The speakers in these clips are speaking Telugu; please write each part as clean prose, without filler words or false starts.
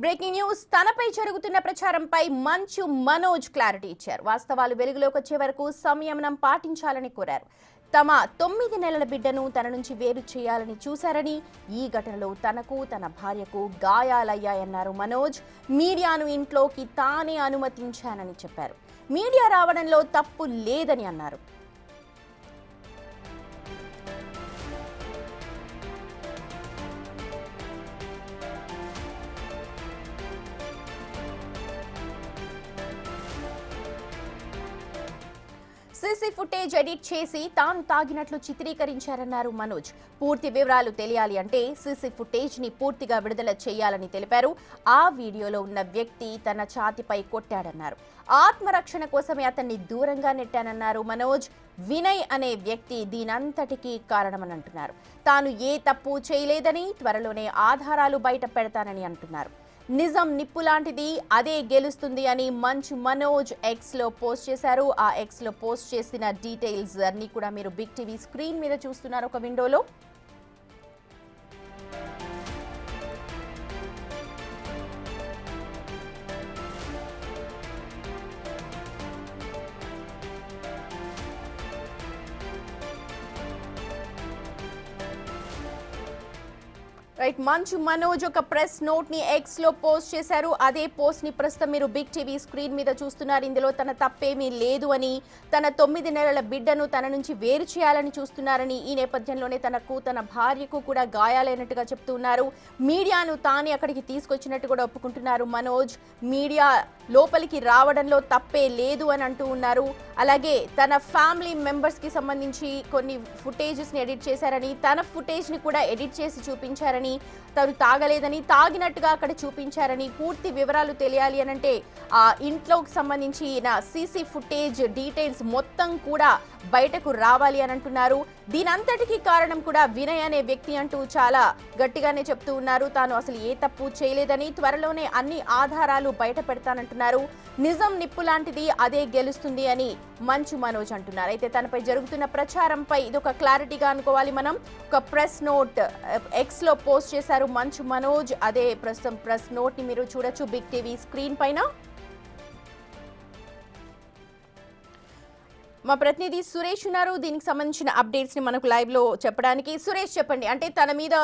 బ్రేకింగ్ న్యూస్ తనపై జరుగుతున్న ప్రచారంపై మంచు మనోజ్ క్లారిటీ ఇచ్చారు. వాస్తవాలు వెలుగులోకి వచ్చే వరకు సంయమనం పాటించాలని కోరారు. తమ 9 నెలల బిడ్డను తన నుంచి వేరు చేయాలని చూశారని, ఈ ఘటనలో తనకు తన భార్యకు గాయాలయ్యాయన్నారు మనోజ్. మీడియాను ఇంట్లోకి తానే అనుమతించానని చెప్పారు. మీడియా రావడంలో తప్పు లేదని అన్నారు. సీసీ ఫుటేజ్ ఎడిట్ చేసి తాను తాగినట్లు చిత్రీకరించారన్నారు మనోజ్. పూర్తి వివరాలు తెలియాలి అంటే సీసీ ఫుటేజ్ ని పూర్తిగా విడుదల చేయాలని తెలిపారు. ఆ వీడియోలో ఉన్న వ్యక్తి తన ఛాతిపై కొట్టాడన్నారు. ఆత్మరక్షణ కోసమే అతన్ని దూరంగా నెట్టానన్నారు మనోజ్. వినయ్ అనే వ్యక్తి దీనంతటికీ కారణమని అంటున్నారు. తాను ఏ తప్పు చేయలేదని, త్వరలోనే ఆధారాలు బయట పెడతానని అంటున్నారు. నిజం నిప్పు లాంటిది, అదే గెలుస్తుంది అని మంచు మనోజ్ ఎక్స్ లో పోస్ట్ చేశారు. ఆ ఎక్స్ లో పోస్ట్ చేసిన డీటెయిల్స్ అన్ని కూడా మీరు బిగ్ టీవీ స్క్రీన్ మీద చూస్తున్నారు ఒక విండోలో. రైట్, మంచు మనోజ్ ఒక ప్రెస్ నోట్ ని ఎక్స్ లో పోస్ట్ చేశారు. అదే పోస్ట్ ని ప్రస్తుతం మీరు బిగ్ టీవీ స్క్రీన్ మీద చూస్తున్నారు. ఇందులో తన తప్పేమీ లేదు అని, తన 9 నెలల బిడ్డను తన నుంచి వేరు చేయాలని చూస్తున్నారని, ఈ నేపథ్యంలోనే తనకు తన భార్యకు కూడా గాయాలైనట్టుగా చెప్తున్నారు. మీడియాను తానే అక్కడికి తీసుకొచ్చినట్టు కూడా ఒప్పుకుంటున్నారు మనోజ్. మీడియా లోపలికి రావడంలో తప్పే లేదు అని అంటూ ఉన్నారు. అలాగే తన ఫ్యామిలీ మెంబర్స్ కి సంబంధించి కొన్ని ఫుటేజెస్ ని ఎడిట్ చేశారని, తన ఫుటేజ్ ని కూడా ఎడిట్ చేసి చూపించారని, తను తాగలేదని, తాగినట్టుగా అక్కడ చూపించారని, పూర్తి వివరాలు తెలియాలి అనంటే ఆ ఇంట్లోకి సంబంధించిన సీసీ ఫుటేజ్ డీటెయిల్స్ మొత్తం కూడా బయటకు రావాలి అని అంటున్నారు. దీనంతటికీ కారణం కూడా వినయ్ అనే వ్యక్తి అంటూ చాలా గట్టిగానే చెప్తూ ఉన్నారు. తాను అసలు ఏ తప్పు చేయలేదని, త్వరలోనే అన్ని ఆధారాలు బయట పెడతానంటున్నారు. నిజం నిప్పు లాంటిది, అదే గెలుస్తుంది అని మంచు మనోజ్ అంటున్నారు. అయితే తనపై జరుగుతున్న ప్రచారంపై ఇదొక క్లారిటీగా అనుకోవాలి మనం. ఒక ప్రెస్ నోట్ ఎక్స్ లో పోస్ట్ చేశారు మంచు మనోజ్. అదే ప్రస్తుతం ప్రెస్ నోట్ ని మీరు చూడొచ్చు బిగ్ టీవీ స్క్రీన్ పైన. మా ప్రతినిధి సురేష్ ఉన్నారు. దీనికి సంబంధించిన అప్డేట్స్ ని మనకు లైవ్ లో చెప్పడానికి. సురేష్, చెప్పండి. అంటే తన మీద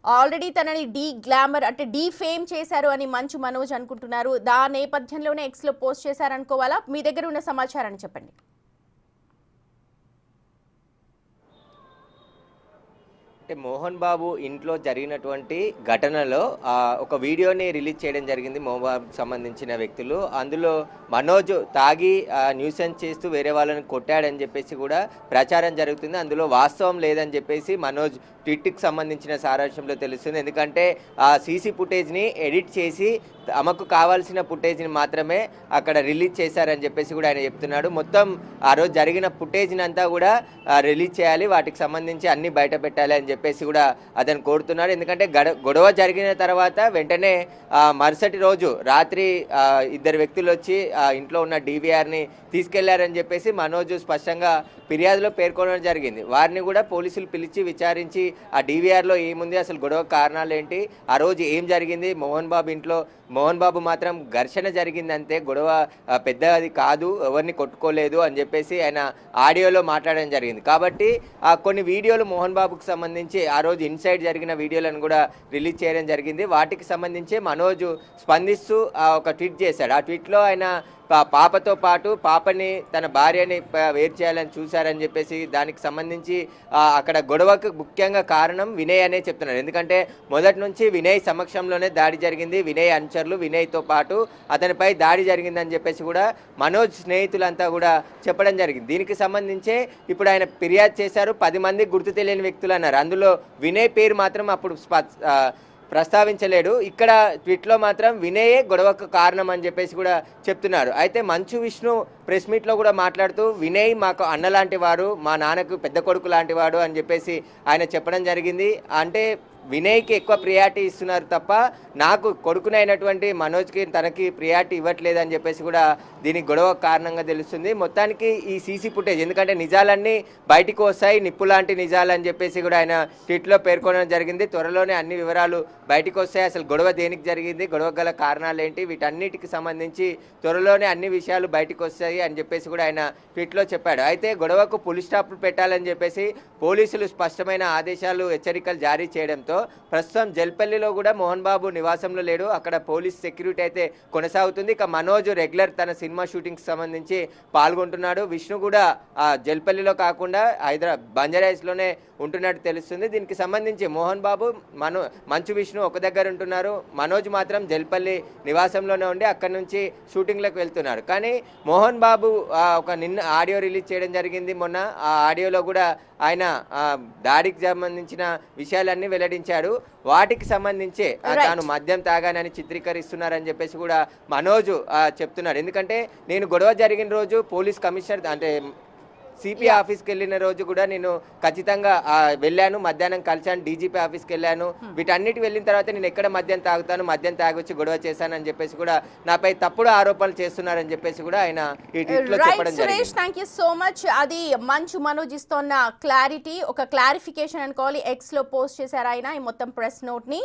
ఆల్రెడీ తనని డీ గ్లామర్ అంటే డీ ఫేమ్ చేశారు అని మంచు మనోజ్ అనుకుంటున్నారు. దా నేపథ్యంలోనే ఎక్స్ లో పోస్ట్ చేశారనుకోవాలా? మీ దగ్గర ఉన్న సమాచారాన్ని చెప్పండి. అంటే మోహన్ బాబు ఇంట్లో జరిగినటువంటి ఘటనలో ఒక వీడియోని రిలీజ్ చేయడం జరిగింది మోహన్ బాబుకి సంబంధించిన వ్యక్తులు. అందులో మనోజ్ తాగి న్యూసెన్స్ చేస్తూ వేరే వాళ్ళని కొట్టాడని చెప్పేసి కూడా ప్రచారం జరుగుతుంది. అందులో వాస్తవం లేదని చెప్పేసి మనోజ్ ట్వీట్కి సంబంధించిన సారాంశంలో తెలుస్తుంది. ఎందుకంటే ఆ సీసీ ఫుటేజ్ని ఎడిట్ చేసి తమకు కావాల్సిన ఫుటేజ్ని మాత్రమే అక్కడ రిలీజ్ చేశారని చెప్పేసి కూడా ఆయన చెప్తున్నాడు. మొత్తం ఆ రోజు జరిగిన ఫుటేజ్ని అంతా కూడా రిలీజ్ చేయాలి, వాటికి సంబంధించి అన్ని బయట పెట్టాలి అని చెప్పేసి కూడా అతను కోరుతున్నాడు. ఎందుకంటే గొడవ జరిగిన తర్వాత వెంటనే మరుసటి రోజు రాత్రి ఇద్దరు వ్యక్తులు వచ్చి ఇంట్లో ఉన్న DVRని తీసుకెళ్లారని చెప్పేసి మనోజ్ స్పష్టంగా ఫిర్యాదులో పేర్కొనడం జరిగింది. వారిని కూడా పోలీసులు పిలిచి విచారించి ఆ DVRలో ఏముంది, అసలు గొడవ కారణాలు ఏంటి, ఆ రోజు ఏం జరిగింది, మోహన్ బాబు ఇంట్లో మోహన్ బాబు మాత్రం ఘర్షణ జరిగిందంతే, గొడవ పెద్దది కాదు, ఎవరిని కొట్టుకోలేదు అని చెప్పేసి ఆయన ఆడియోలో మాట్లాడడం జరిగింది. కాబట్టి కొన్ని వీడియోలు మోహన్ బాబుకు సంబంధించి ఆ రోజు ఇన్సైడ్ జరిగిన వీడియోలను కూడా రిలీజ్ చేయడం జరిగింది. వాటికి సంబంధించి మనోజ్ స్పందిస్తూ ఒక ట్వీట్ చేశాడు. ఆ ట్వీట్లో ఆయన పాపతో పాటు పాపని తన భార్యని వేరు చేయాలని చూశారని చెప్పేసి, దానికి సంబంధించి అక్కడ గొడవకు ముఖ్యంగా కారణం వినయ్ అనే చెప్తున్నారు. ఎందుకంటే మొదటి నుంచి వినయ్ సమక్షంలోనే దాడి జరిగింది, వినయ్ అనుచరులు వినయ్తో పాటు అతనిపై దాడి జరిగిందని చెప్పేసి కూడా మనోజ్ స్నేహితులంతా కూడా చెప్పడం జరిగింది. దీనికి సంబంధించే ఇప్పుడు ఆయన ఫిర్యాదు చేశారు. 10 మంది గుర్తు తెలియని వ్యక్తులు అన్నారు. అందులో వినయ్ పేరు మాత్రం అప్పుడు ప్రస్తావించలేడు. ఇక్కడ ట్వీట్లో మాత్రం వినయే గొడవకు కారణం అని చెప్పేసి కూడా చెప్తున్నారు. అయితే మంచు విష్ణు ప్రెస్ మీట్లో కూడా మాట్లాడుతూ వినయ్ మాకు అన్న లాంటి వాడు, మా నాన్నకు పెద్ద కొడుకు లాంటి వాడు అని చెప్పేసి ఆయన చెప్పడం జరిగింది. అంటే వినయ్కి ఎక్కువ ప్రియారిటీ ఇస్తున్నారు తప్ప నాకు కొడుకునైనటువంటి మనోజ్కి తనకి ప్రియారిటీ ఇవ్వట్లేదు అని చెప్పేసి కూడా దీనికి గొడవ కారణంగా తెలుస్తుంది. మొత్తానికి ఈ సీసీ ఫుటేజ్ ఎందుకంటే నిజాలన్నీ బయటికి వస్తాయి, నిప్పు లాంటి నిజాలు అని చెప్పేసి కూడా ఆయన ట్వీట్లో పేర్కొనడం జరిగింది. త్వరలోనే అన్ని వివరాలు బయటికి వస్తాయి. అసలు గొడవ దేనికి జరిగింది, గొడవ గల కారణాలు ఏంటి, వీటన్నిటికి సంబంధించి త్వరలోనే అన్ని విషయాలు బయటికి వస్తాయి అని చెప్పేసి కూడా ఆయన ట్వీట్లో చెప్పాడు. అయితే గొడవకు పులి స్టాప్ పెట్టాలని చెప్పేసి పోలీసులు స్పష్టమైన ఆదేశాలు, హెచ్చరికలు జారీ చేయడంతో ప్రస్తుతం జల్పల్లిలో కూడా మోహన్ బాబు నివాసంలో లేడు. అక్కడ పోలీస్ సెక్యూరిటీ అయితే కొనసాగుతుంది. ఇక మనోజ్ రెగ్యులర్ తన సినిమా షూటింగ్కి సంబంధించి పాల్గొంటున్నాడు. విష్ణు కూడా జల్పల్లిలో కాకుండా బంజారాహిల్స్లోనే ఉంటున్నట్టు తెలుస్తుంది. దీనికి సంబంధించి మోహన్ బాబు మంచు విష్ణు ఒక దగ్గర ఉంటున్నారు. మనోజ్ మాత్రం జల్పల్లి నివాసంలోనే ఉండి అక్కడి నుంచి షూటింగ్లకు వెళ్తున్నారు. కానీ మోహన్ బాబు ఒక నిన్న ఆడియో రిలీజ్ చేయడం జరిగింది మొన్న. ఆ ఆడియోలో కూడా ఆయన దాడికి సంబంధించిన విషయాలన్నీ వెల్లడించాడు. వాటికి సంబంధించి తాను మద్యం తాగానని చిత్రీకరిస్తున్నారని చెప్పేసి కూడా మనోజ్ చెప్తున్నాడు. ఎందుకంటే నేను గొడవ జరిగిన రోజు పోలీస్ కమిషనర్ అంటే సిపి ఆఫీస్కి వెళ్ళిన రోజు కూడా నేను ఖచ్చితంగా వెళ్ళాను, మధ్యాహ్నం కలిశాను, డీజీపీ ఆఫీస్కి వెళ్ళాను. వీటన్నిటి వెళ్ళిన తర్వాత నేను ఎక్కడ మద్యం తాగుతాను, మద్యం తాగొచ్చి గొడవ చేశానని చెప్పేసి కూడా నాపై తప్పుడు ఆరోపణలు చేస్తున్నారని చెప్పేసి కూడా ఆయన ఈ ట్వీట్లో చెప్పడం జరిగింది. Thank you so much. అది మంచు మనోజ్ ఇస్తున్న క్లారిటీ, ఒక క్లారిఫికేషన్ అనుకోవాలి. ఎక్స్ లో పోస్ట్ చేశారు ఆయన ఈ మొత్తం ప్రెస్ నోట్ ని.